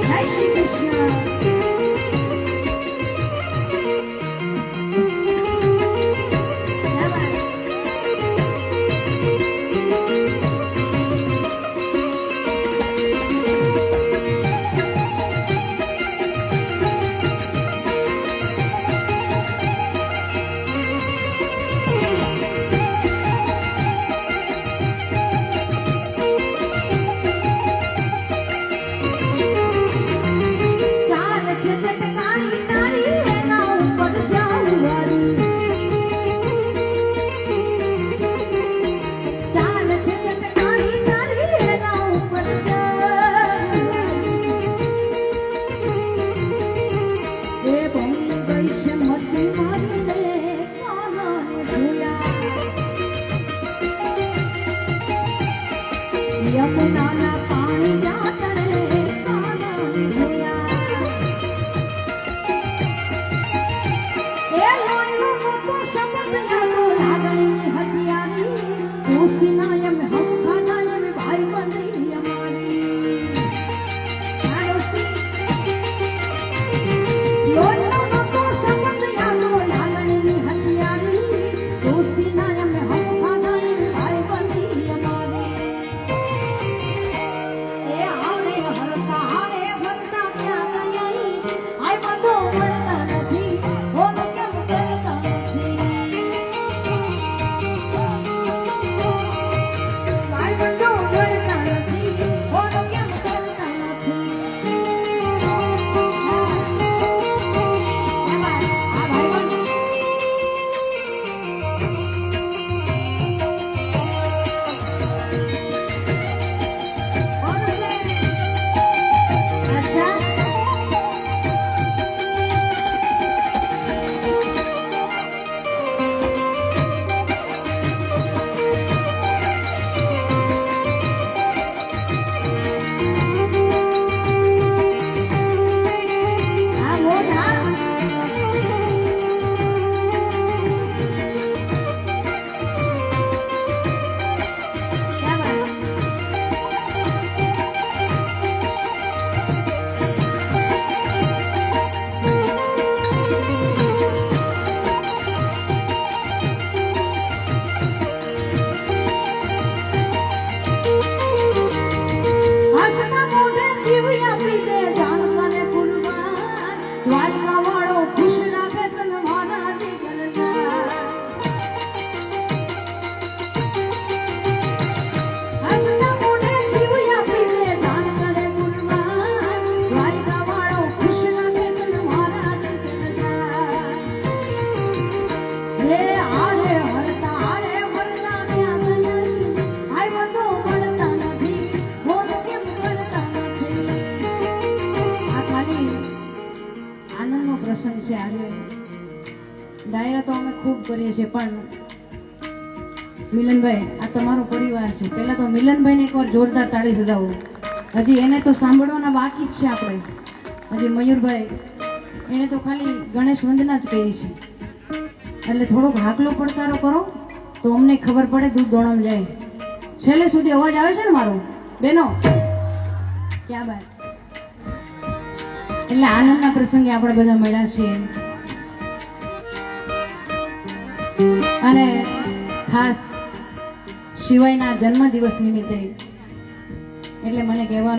Nice. યમુનાના પાણી જાતા રે કાના ભૈયા એ લોહીનો મોટો સંબંધ યાદો લાગણી હતિયારી ઉસના એમ હમ ખાના એમ ભાઈ બંધી અમારી આ દોસ્તી લોહીનો મોટો સંબંધ યાદો લાગણી હતિયારી ઉસના એમ હમ ખાના એમ ભાઈ બંધી અમારી એ આવરે હરતા હારે ભરતા ક્યાં ગઈ આય બંધો મળતા નથી ઓન કેમ કરતા નથી આય બંધો મળતા નથી ઓન કેમ કરતા નથી એમાં આ ભાઈ બંધ કોણ છે અચ્છા આ મોઢા क्या बात હસના મોઢે જીવ આપી દે જાન કને કુરબાન દ્વારકા વાળો ખુશ રાખે તને મારા જીગરના હસના મોઢે જીવ આપી દે જાન કને કુરબાન દ્વારકા વાળો ખુશ રાખે તને મારા જીગરના એ આરે હરતા આરે વરતા ત્યાં ગઈ આય બંધો મળતા નથી બોલ કેમ કરતા નથી આ ખાલી આનંદનો પ્રસંગ છે આજે ડાયરા તો અમે ખૂબ કરીએ છીએ પણ મિલનભાઈ આ તમારો પરિવાર છે પહેલા તો મિલનભાઈને એકવાર જોરદાર તાળી બજાવો હજી એને તો સાંભળવાના બાકી જ છે આપણે હજી મયુરભાઈ એને તો ખાલી ગણેશ વંદના જ કરી છે એટલે થોડોક હાકલો પડકારો કરો તો અમને ખબર પડે દૂધ દોડામ જાય છેલ્લે સુધી અવાજ આવે છે ને મારો બેનો ક્યાં બાત એટલે આનંદના પ્રસંગે આપણે બધા મળ્યા છીએ અને ખાસ શિવાયના જન્મદિવસ નિમિત્તે એટલે મને કહેવાનું